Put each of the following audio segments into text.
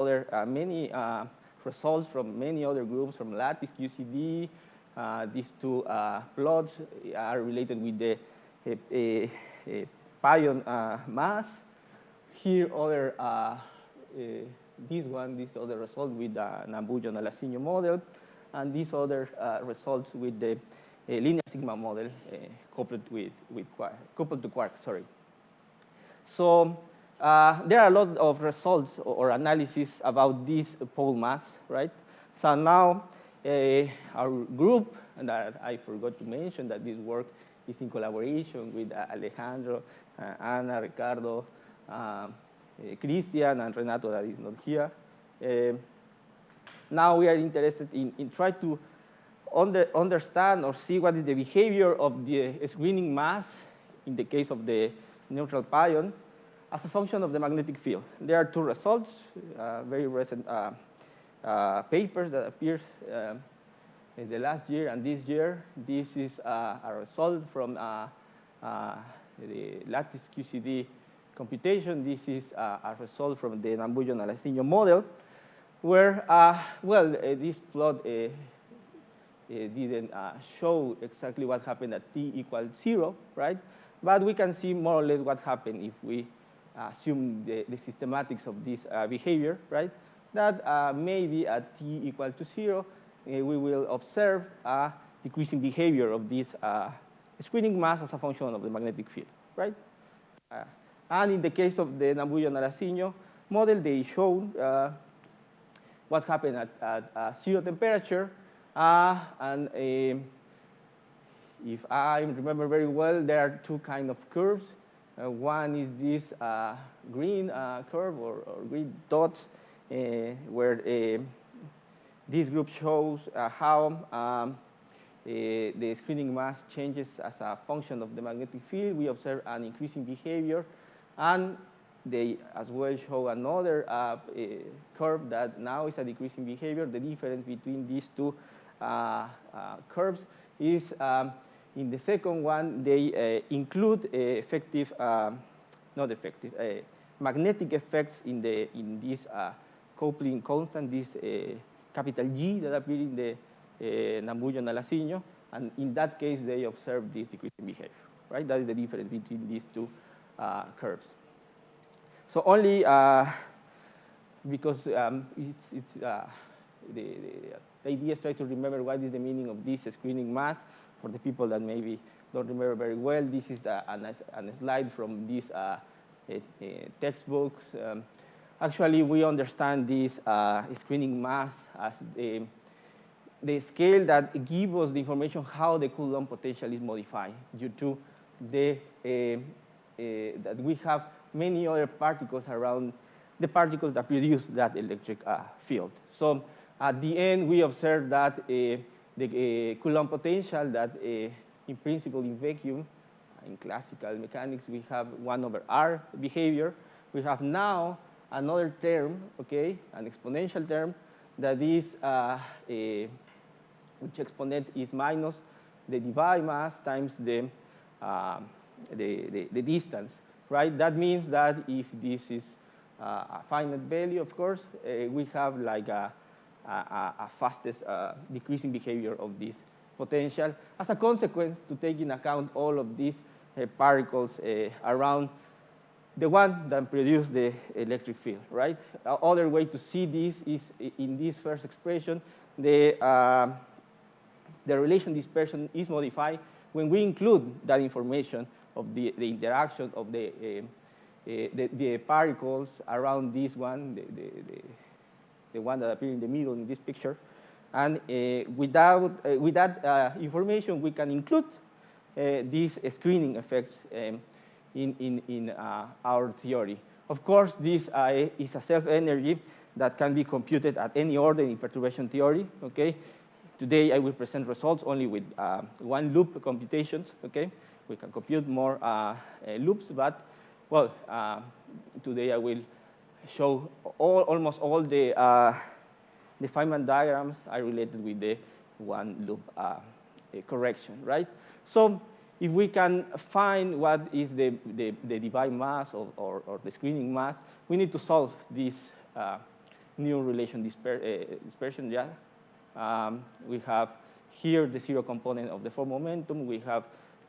other many results from many other groups from lattice QCD. These two plots are related with the pion mass. Here, other this other result with the Nambuyo-Nalacinho model, and these other results with the linear sigma model coupled to quarks. Sorry. So there are a lot of results or analysis about this pole mass, right? So now our group, and I forgot to mention that this work is in collaboration with Alejandro, Ana, Ricardo, Christian, and Renato that is not here. Now we are interested in trying to understand or see what is the behavior of the screening mass in the case of the neutral pion as a function of the magnetic field. There are two results, very recent papers that appears in the last year and this year. This is a result from the lattice QCD computation. This is a result from the Nambuyo-Nalacinho model, where, this plot didn't show exactly what happened at t equals 0, right? But we can see more or less what happened if we assume the systematics of this behavior, right? That maybe at t equal to 0, we will observe a decreasing behavior of this screening mass as a function of the magnetic field, right? And in the case of the Nambuyo-Nalacinho model, they showed what happened at 0 temperature. And if I remember very well, there are two kinds of curves. One is this green curve or green dots, where this group shows how the screening mass changes as a function of the magnetic field. We observe an increasing behavior, and they as well show another curve that now is a decreasing behavior. The difference between these two curves is in the second one, they include effective, not effective, magnetic effects in this coupling constant, this capital G that appear in the Nambuyo-Nalacinho, and in that case, they observe this decreasing behavior, right? That is the difference between these two curves. So only because the idea is try to remember what is the meaning of this screening mass for the people that maybe don't remember very well. This is a slide from these textbooks. Actually, we understand this screening mass as the scale that gives us the information how the Coulomb potential is modified due to the that we have many other particles around the particles that produce that electric field. So at the end, we observe that the Coulomb potential that in principle in vacuum, in classical mechanics, we have 1/r behavior. We have now another term, okay, an exponential term that is, which exponent is minus the Debye mass times the distance, right? That means that if this is a finite value, of course, we have like a fastest decreasing behavior of this potential as a consequence to take in account all of these particles around the one that produce the electric field, right? Other way to see this is in this first expression, the relation dispersion is modified when we include that information of the interaction of the particles around this one, the one that appears in the middle in this picture. And with that information, we can include these screening effects in our theory. Of course, this is a self-energy that can be computed at any order in perturbation theory, okay? Today, I will present results only with one loop computations, okay? We can compute more loops, but, well, today I will show almost all the Feynman diagrams are related with the one loop correction, right? So if we can find what is the Debye mass or the screening mass, we need to solve this new relation dispersion. Yeah, we have here the zero component of the four momentum. We have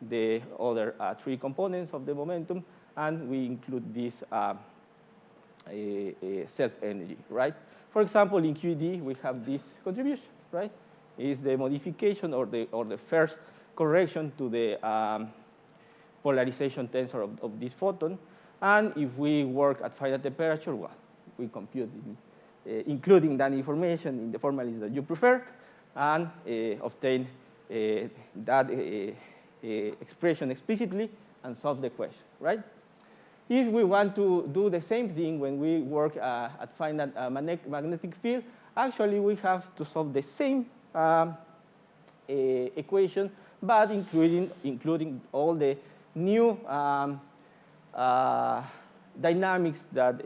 the other three components of the momentum, and we include this self-energy, right? For example, in QED, we have this contribution, right? Is the modification or the first correction to the polarization tensor of this photon. And if we work at final temperature, well, we compute including that information in the formalism that you prefer, and obtain that expression explicitly and solve the question, right? If we want to do the same thing when we work at finite magnetic field, actually we have to solve the same equation, but including all the new dynamics that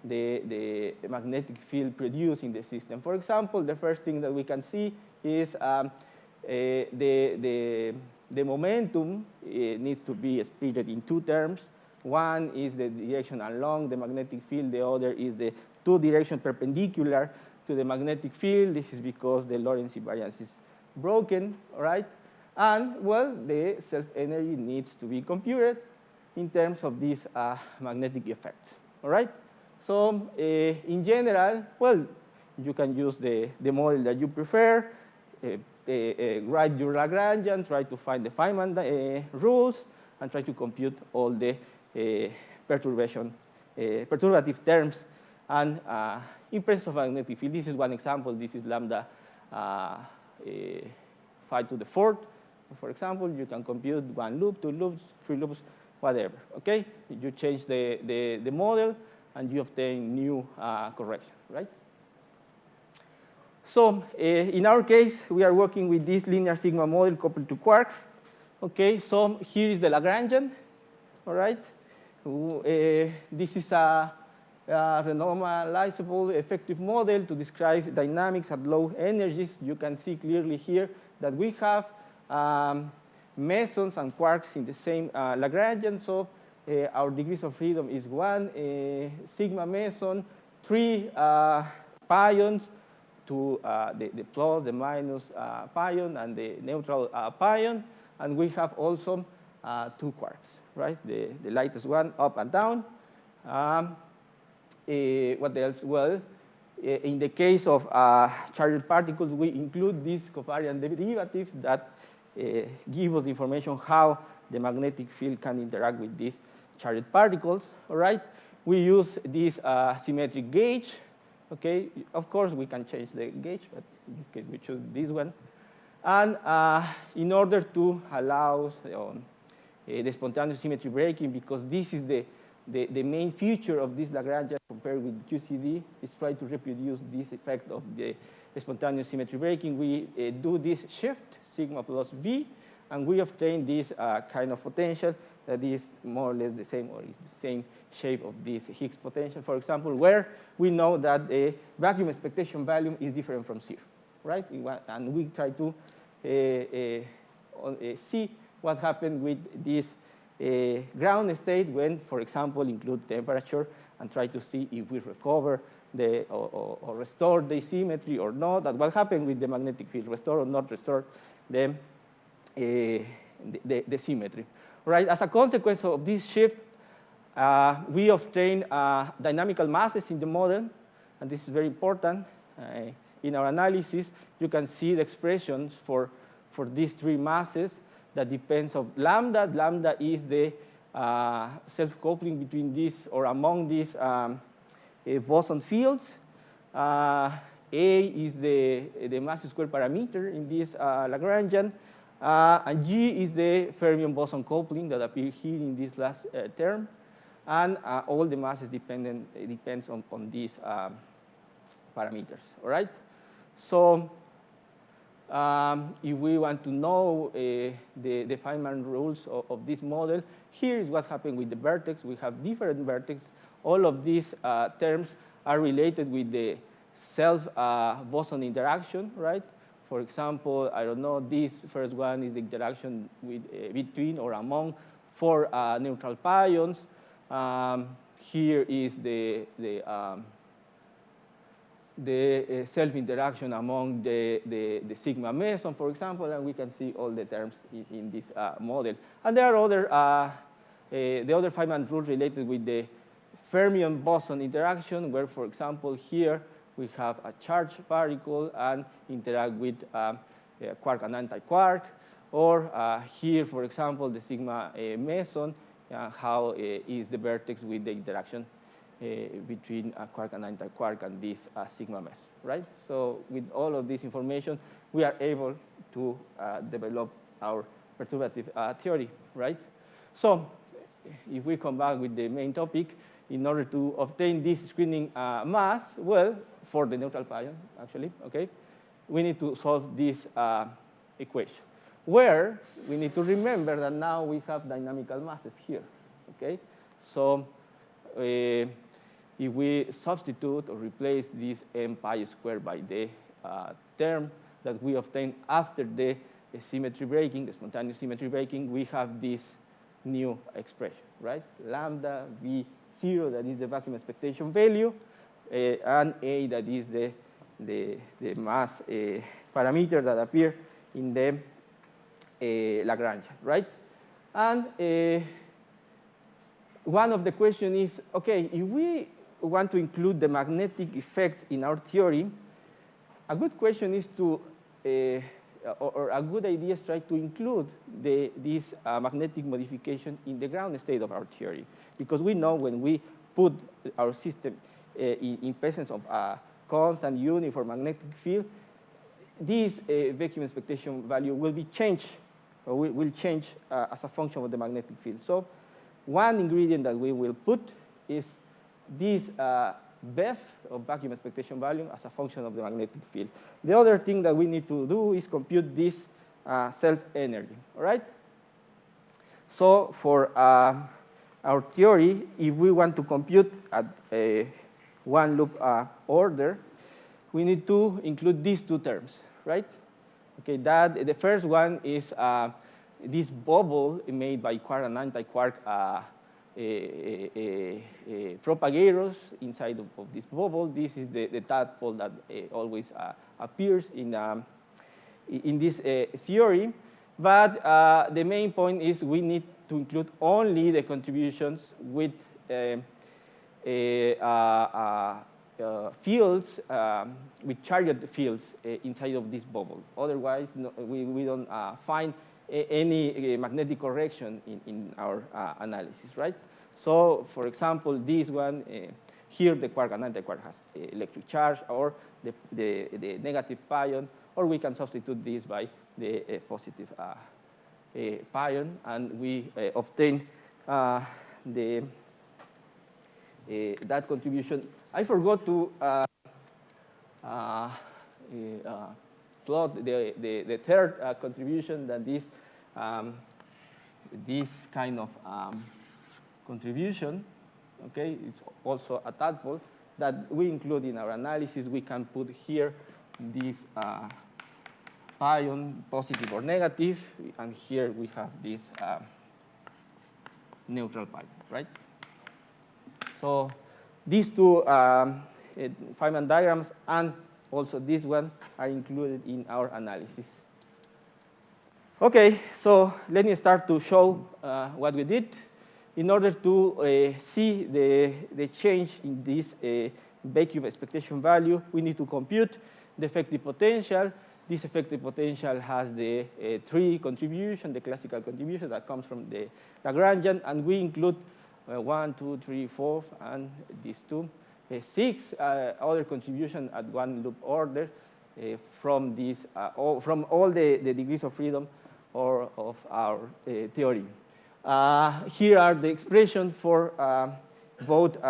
the magnetic field produce in the system. For example, the first thing that we can see is the momentum needs to be split in two terms. One is the direction along the magnetic field. The other is the two directions perpendicular to the magnetic field. This is because the Lorentz invariance is broken, right? And, well, the self-energy needs to be computed in terms of these magnetic effects, all right? So in general, well, you can use the model that you prefer, write your Lagrangian, try to find the Feynman rules, and try to compute all the perturbative terms. And in presence of magnetic field, this is one example. This is lambda 5 to the 4th. For example, you can compute 1 loop, 2 loops, 3 loops, whatever, okay? You change the model, and you obtain new correction, right? So in our case, we are working with this linear sigma model coupled to quarks. Okay, so here is the Lagrangian, all right? This is a renormalizable effective model to describe dynamics at low energies. You can see clearly here that we have mesons and quarks in the same Lagrangian. So our degrees of freedom is 1 sigma meson, 3 pions, to the plus, the minus pion, and the neutral pion. And we have also 2 quarks, right? The lightest one, up and down. What else? Well, in the case of charged particles, we include this covariant derivative that give us information how the magnetic field can interact with these charged particles, all right? We use this symmetric gauge, okay? Of course, we can change the gauge, but in this case, we choose this one. And in order to allow the spontaneous symmetry breaking, because this is the main feature of this Lagrangian compared with QCD, is try to reproduce this effect of the spontaneous symmetry breaking. We do this shift, sigma plus V, and we obtain this kind of potential that is more or less the same, or is the same shape of this Higgs potential, for example, where we know that the vacuum expectation value is different from 0, right? And we try to see what happened with this ground state when, for example, include temperature, and try to see if we recover or restore the symmetry or not, and what happened with the magnetic field, restore or not restore the symmetry. Right? As a consequence of this shift, we obtain dynamical masses in the model, and this is very important. In our analysis, you can see the expressions for these 3 masses that depends on lambda. Lambda is the self-coupling between these or among these boson fields. A is the mass square parameter in this Lagrangian. And G is the fermion boson coupling that appears here in this last term. And all the masses depends on these parameters, all right? So if we want to know the Feynman rules of this model, here is what happened with the vertex. We have different vertex. All of these terms are related with the self-boson interaction, right? For example, I don't know, this first one is the interaction with, between or among 4 neutral pions. Here is the the self-interaction among the sigma meson, for example, and we can see all the terms in this model. And there are other, the other Feynman rules related with the fermion boson interaction, where, for example, here we have a charged particle and interact with a quark and anti-quark, or here, for example, the sigma meson, how is the vertex with the interaction between a quark and anti-quark and this sigma meson, right? So with all of this information, we are able to develop our perturbative theory, right? So if we come back with the main topic, in order to obtain this screening mass, well, for the neutral pion, actually, okay, we need to solve this equation, where we need to remember that now we have dynamical masses here, okay? So if we substitute or replace this m pi squared by the term that we obtain after the symmetry breaking, the spontaneous symmetry breaking, we have this new expression, right? Lambda V0, that is the vacuum expectation value, and A, that is the mass parameter that appear in the Lagrangian, right? And one of the questions is, okay, if we want to include the magnetic effects in our theory, a good question is to, or a good idea is try to include this magnetic modification in the ground state of our theory. Because we know when we put our system in presence of a constant uniform magnetic field, this vacuum expectation value will be changed, or will change as a function of the magnetic field. So one ingredient that we will put is this VEF, of vacuum expectation value, as a function of the magnetic field. The other thing that we need to do is compute this self-energy, all right? So for our theory, if we want to compute at a one-loop order, we need to include these two terms, right? Okay, the first one is this bubble made by quark and anti-quark propagators inside of this bubble. This is the tadpole that always appears in this theory. But the main point is we need to include only the contributions with fields, with charged fields inside of this bubble. Otherwise, no, we don't find any magnetic correction in our analysis, right? So, for example, this one, here the quark and anti-quark has electric charge, or the negative pion, or we can substitute this by the positive pion, and we obtain that contribution. I forgot to plot the third contribution, that is this kind of contribution, okay? It's also a tadpole that we include in our analysis. We can put here this pion, positive or negative, and here we have this neutral pion, right? So these two Feynman diagrams and also this one are included in our analysis. Okay, so let me start to show what we did. In order to see the change in this vacuum expectation value, we need to compute the effective potential. This effective potential has the 3 contribution, the classical contribution that comes from the Lagrangian, and we include 1, 2, 3, 4, and these 2, 6 other contributions at one loop order from this, from all the degrees of freedom of our theory. Here are the expression for both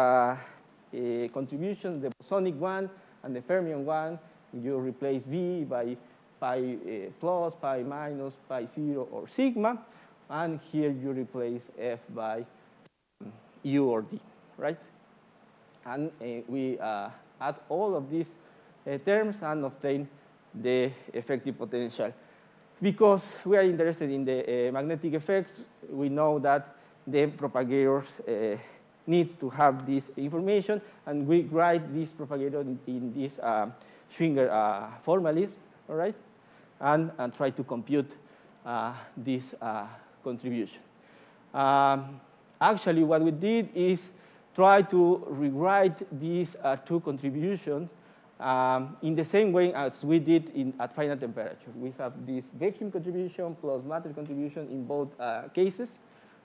contributions, the bosonic one and the fermion one. You replace V by pi plus, pi minus, pi 0, or sigma. And here you replace F by U or D, right? And we add all of these terms and obtain the effective potential. Because we are interested in the magnetic effects, we know that the propagators needs to have this information, and we write this propagator in this Schwinger formalism, all right, and try to compute this contribution. Actually, what we did is try to rewrite these two contributions in the same way as we did at final temperature. We have this vacuum contribution plus matter contribution in both cases,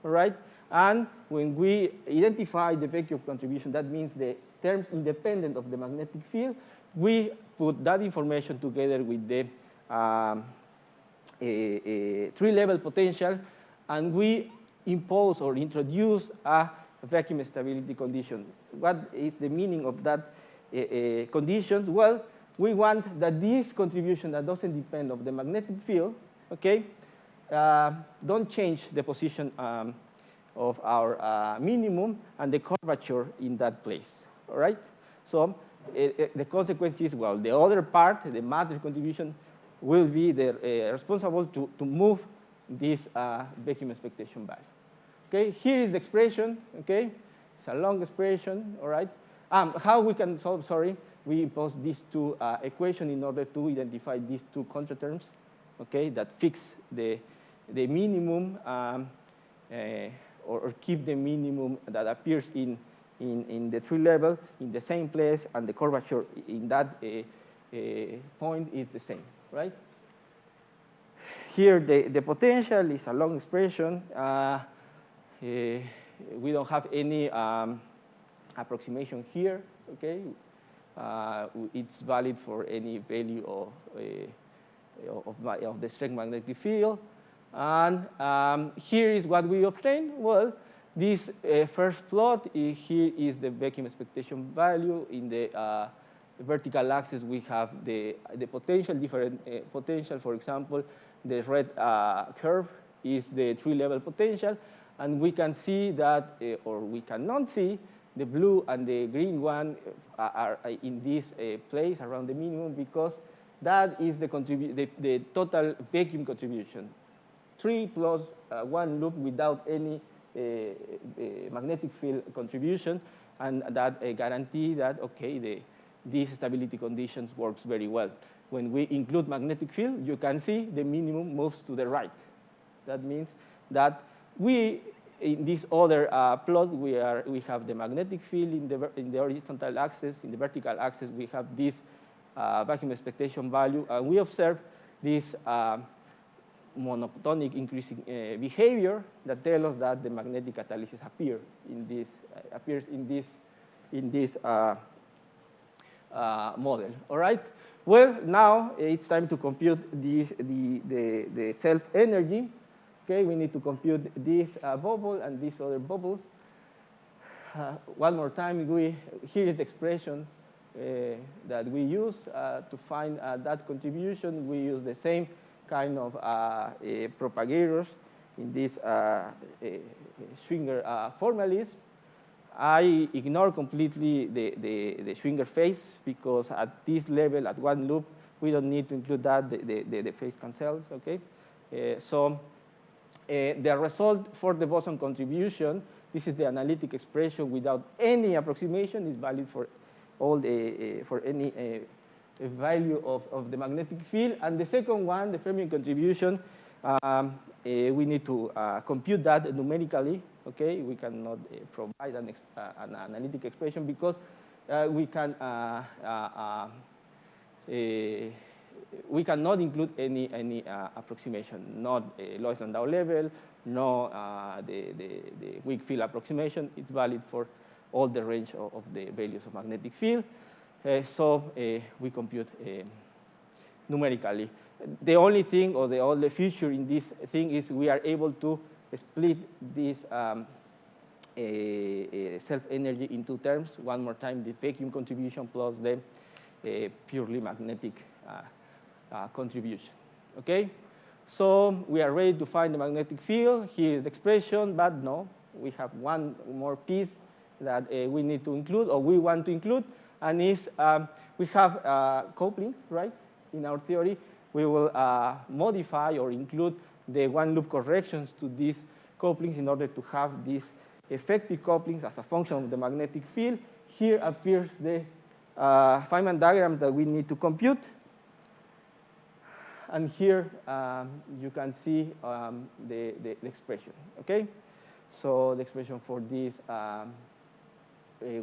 all right? And when we identify the vacuum contribution, that means the terms independent of the magnetic field, we put that information together with the three-level potential, and we impose or introduce a vacuum stability condition. What is the meaning of that condition? Well, we want that this contribution that doesn't depend on the magnetic field, okay, don't change the position of our minimum and the curvature in that place, all right? So the consequence is, well, the other part, the matter contribution, will be responsible to move this vacuum expectation value. Okay, here is the expression, okay? It's a long expression, all right? How we can solve, sorry, we impose these two equations in order to identify these two contraterms, okay, that fix the minimum or keep the minimum that appears in the tree level in the same place, and the curvature in that point is the same, right? Here, the potential is a long expression. We don't have any approximation here, okay? It's valid for any value of the strength magnetic field. And here is what we obtain. Well, this first plot, here is the vacuum expectation value. In the vertical axis, we have the potential, different potential. For example, the red curve is the three-level potential. And we can see that, or we cannot see, the blue and the green one are in this place around the minimum, because that is the total vacuum contribution. 3 plus 1 loop without any magnetic field contribution, and that guarantee that, okay, these stability conditions works very well. When we include magnetic field, you can see the minimum moves to the right. That means that in this other plot, we have the magnetic field in the horizontal axis. In the vertical axis, we have this vacuum expectation value, and we observe this monotonic increasing behavior that tells us that the magnetic catalysis appears in this model. All right. Well, now it's time to compute the self energy. Okay, we need to compute this bubble and this other bubble. One more time, here is the expression that we use to find that contribution. We use the same kind of propagators in this Schwinger formalism. I ignore completely the Schwinger phase, because at this level, at one loop, we don't need to include that. The phase cancels, okay? The result for the boson contribution, this is the analytic expression without any approximation, is valid for all for any value of the magnetic field. And the second one, the fermion contribution, we need to compute that numerically. Okay, we cannot provide an analytic expression, because we cannot include any approximation, not Lois-Landau level, no the weak field approximation. It's valid for all the range of the values of magnetic field. So we compute numerically. The only thing, or the only feature in this thing, is we are able to split this self-energy in two terms. One more time, the vacuum contribution plus the purely magnetic contribution. Okay? So we are ready to find the magnetic field. Here is the expression, but no, we have one more piece that we need to include, or we want to include, and is we have couplings, right? In our theory, we will modify or include the one-loop corrections to these couplings in order to have this effective couplings as a function of the magnetic field. Here appears the Feynman diagram that we need to compute. And here you can see the expression, okay? So the expression for this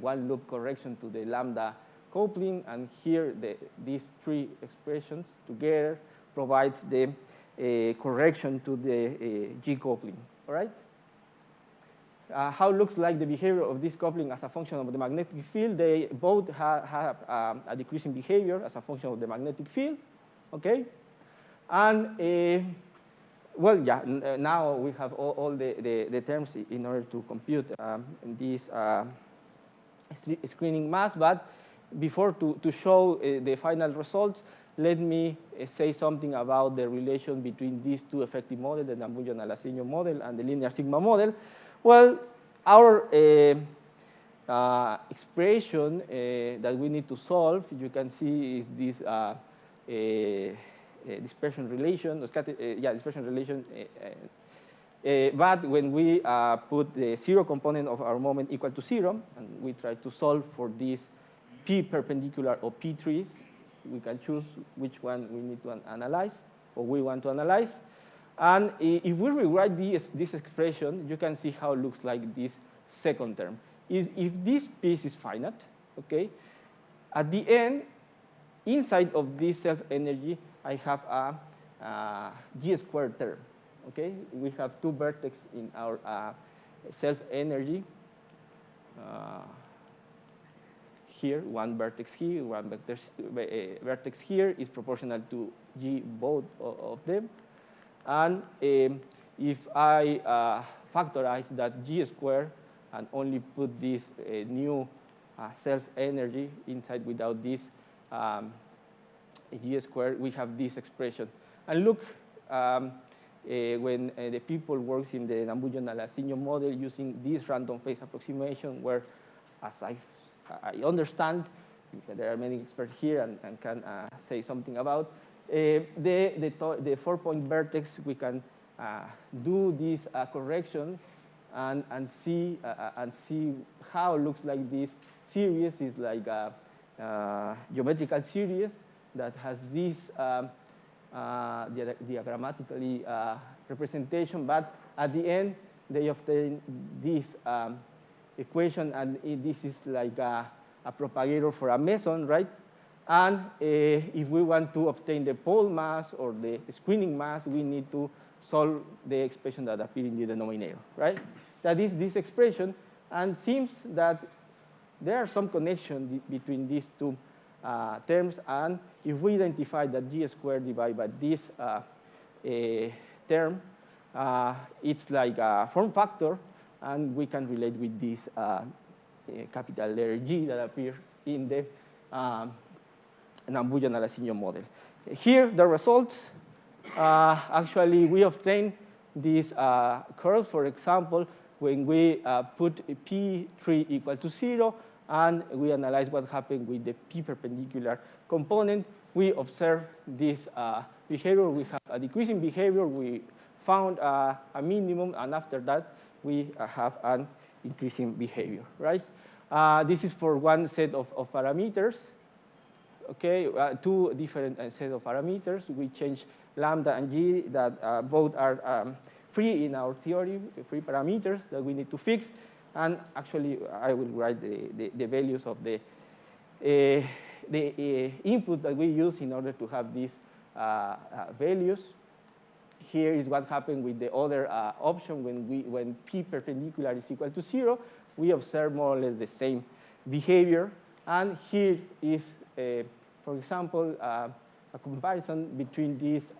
one loop correction to the lambda coupling, and here these three expressions together provides the correction to the G coupling, all right? How looks like the behavior of this coupling as a function of the magnetic field? They both have a decreasing behavior as a function of the magnetic field, okay? And well, yeah, now we have all the terms in order to compute this screening mass. But before to show the final results, let me say something about the relation between these two effective models, the Nambuyo-Nalaseño model and the linear sigma model. Well, our expression that we need to solve, you can see, is this dispersion relation, dispersion relation. But when we put the zero component of our moment equal to 0, and we try to solve for these P perpendicular or P trees, we can choose which one we need to analyze or we want to analyze. And if we rewrite this expression, you can see how it looks like this second term. If this piece is finite, okay, at the end, inside of this self-energy, I have a G squared term, okay? We have two vertices in our self-energy. Here, one vertex here, one vertex here is proportional to G, both of them. And if I factorize that G squared and only put this new self-energy inside without this G squared, we have this expression. And look, when the people works in the Nambuyo-Nalaseño model using this random phase approximation, where, as I understand, there are many experts here and can say something about, the 4-point vertex, we can do this correction and see how it looks like this series is like a geometrical series that has this diagrammatically representation, but at the end they obtain this equation, and this is like a propagator for a meson, right? And if we want to obtain the pole mass or the screening mass, we need to solve the expression that appears in the denominator, right? That is this expression, and seems that there are some connection between these two terms, and if we identify that G squared divided by this term, it's like a form factor, and we can relate with this capital letter G that appears in the Nambuyo-Nalaseño model. Here, the results, actually, we obtain this curve, for example, when we put P3 equal to 0, and we analyze what happened with the P perpendicular component. We observe this behavior. We have a decreasing behavior. We found a minimum, and after that, we have an increasing behavior, right? This is for one set of parameters. Okay, two different set of parameters. We change lambda and G that both are free in our theory, the free parameters that we need to fix. And actually, I will write the values of the input that we use in order to have these values. Here is what happened with the other option when P perpendicular is equal to 0. We observe more or less the same behavior. And here is, for example, a comparison between this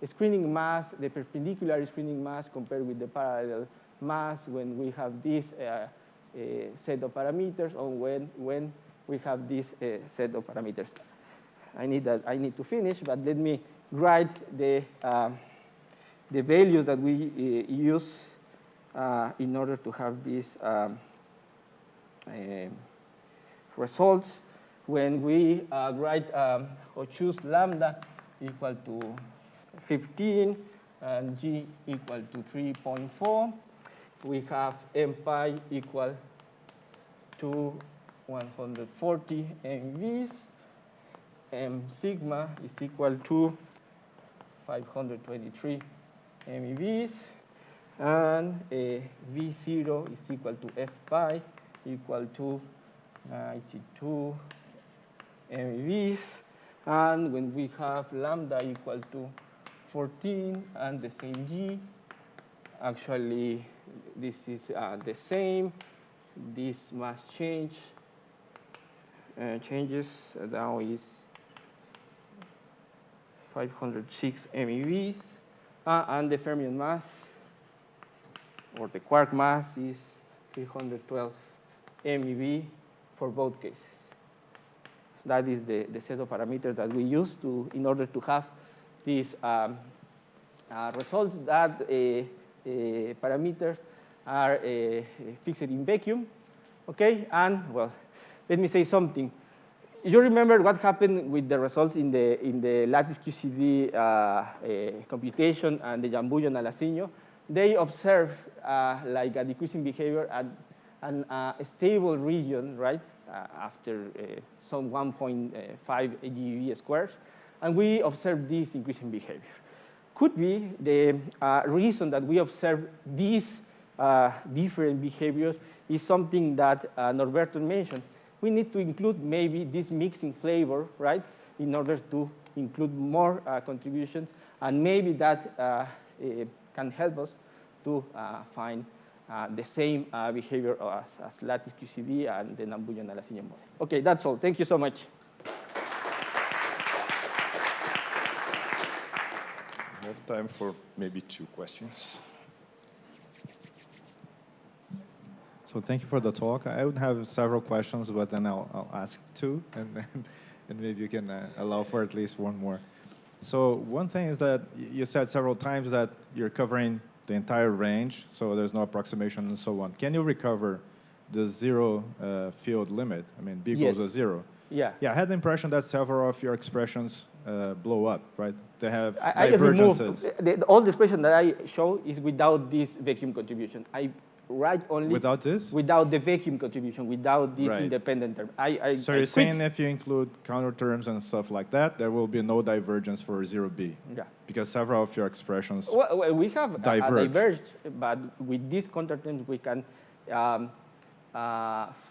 screening mass, the perpendicular screening mass, compared with the parallel mass when we have this set of parameters, or when we have this set of parameters. I need to finish, but let me write the values that we use in order to have these results. When we write or choose lambda equal to 15 and G equal to 3.4, we have m pi equal to 140 MeVs, m sigma is equal to 523 MeVs, and V0 is equal to F pi equal to 92 MeVs. And when we have lambda equal to 14 and the same G, actually this is the same. This mass changes now is 506 MeVs, and the fermion mass or the quark mass is 312 MeV for both cases. That is the set of parameters that we use in order to have these results. That parameters are fixed in vacuum, okay? And well, let me say something. You remember what happened with the results in the lattice QCD computation and the Jambuyo-Nalasinho? They observed like a decreasing behavior at a stable region, right? After some 1.5 GeV squares, and we observed this increasing behavior. Could be the reason that we observe these different behaviors is something that Norberto mentioned. We need to include maybe this mixing flavor, right, in order to include more contributions, and maybe that can help us to find the same behavior as lattice QCD and the Jambuyo-Nalasinho model. Okay, that's all. Thank you so much. We have time for maybe 2 questions. So thank you for the talk. I would have several questions, but then I'll ask 2, and maybe you can allow for at least one more. So one thing is that you said several times that you're covering the entire range, so there's no approximation and so on. Can you recover the zero field limit? I mean, B equals a 0. Yeah. Yeah, I had the impression that several of your expressions blow up, right? They have divergences. All the expression that I show is without this vacuum contribution. I write only without this? Without the vacuum contribution, without this independent term. So you're saying if you include counter terms and stuff like that, there will be no divergence for 0B? Yeah. Because several of your expressions we have diverged, but with these counter terms, we can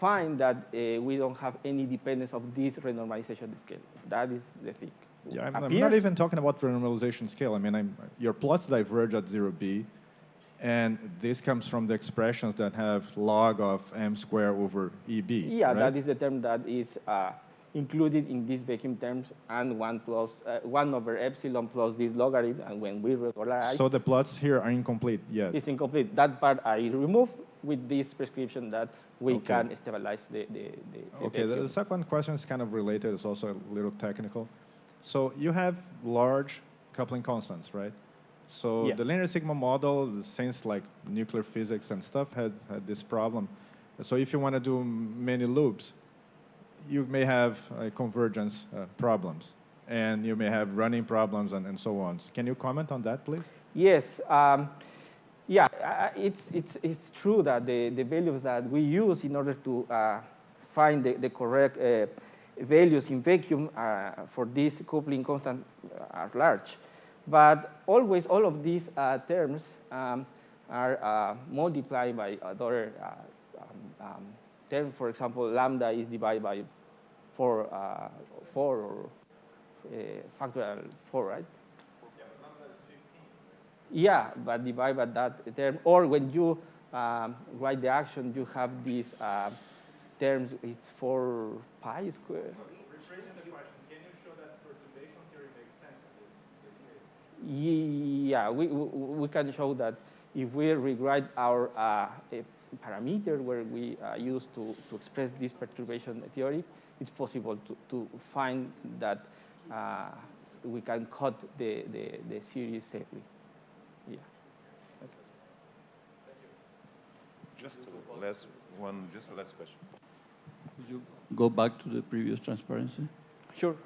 find that we don't have any dependence of this renormalization scale. That is the thing. Yeah, I'm not even talking about renormalization scale. I mean, your plots diverge at 0B, and this comes from the expressions that have log of m squared over EB. Yeah, right? that is the term that is included in these vacuum terms, and 1 over epsilon plus this logarithm, and when we regularize. So the plots here are incomplete yet? It's incomplete. That part I remove with this prescription that we can stabilize the Okay, vacuum. The second question is kind of related. It's also a little technical. So you have large coupling constants, right? So the linear sigma model, since like nuclear physics and stuff, had this problem. So if you want to do many loops, you may have convergence problems, and you may have running problems and so on. Can you comment on that, please? Yes. It's true that the values that we use in order to find the correct values in vacuum for this coupling constant are large. But always, all of these terms are multiplied by other terms. For example, lambda is divided by 4 or factorial 4, right? Yeah, but lambda is 15. Yeah, but divided by that term. Or when you write the action, you have these terms. It's 4 pi squared. Rephrasing the question, can you show that perturbation theory makes sense in this case? Yeah, we can show that if we rewrite our parameter where we use to express this perturbation theory, it's possible to find that we can cut the series safely. Yeah. Okay. Thank you. Just a last question. Could you go back to the previous transparency? Sure.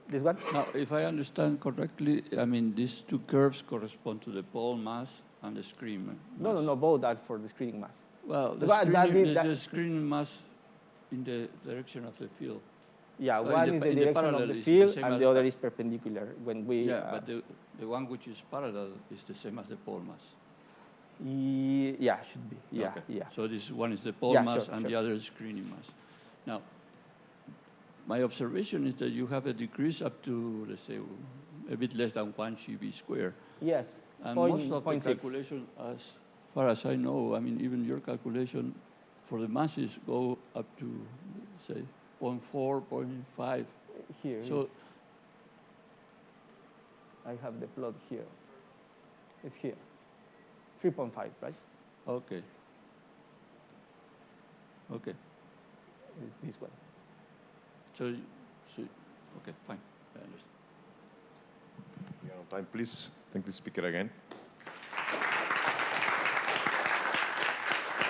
This one? Now, if I understand correctly, I mean, these two curves correspond to the pole mass and the screen mass. No, both are for the screening mass. Well, the Well, that screening means is that- the screening mass in the direction of the field. Yeah, in one the is pa- the in the direction parallel of the is the field, same and as the other that. is perpendicular. When we Yeah, but the one which is parallel is the same as the pole mass. yeah, should be. Yeah, Okay. yeah. So this one is the pole Yeah, mass sure, and sure. the other is screening mass. Now, my observation is that you have a decrease up to, let's say, a bit less than 1 GeV square. Yes. And Point- most of the 0.6. calculation, as far as I know, I mean, even your calculation for the masses go up to, say, 0.4, 0.5. Here. So, is- I have the plot here. It's here. 3.5, right? okay. Okay. It's this one. So, okay, fine. I understand. We are on time. Please thank the speaker again.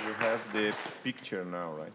You have the picture now, right?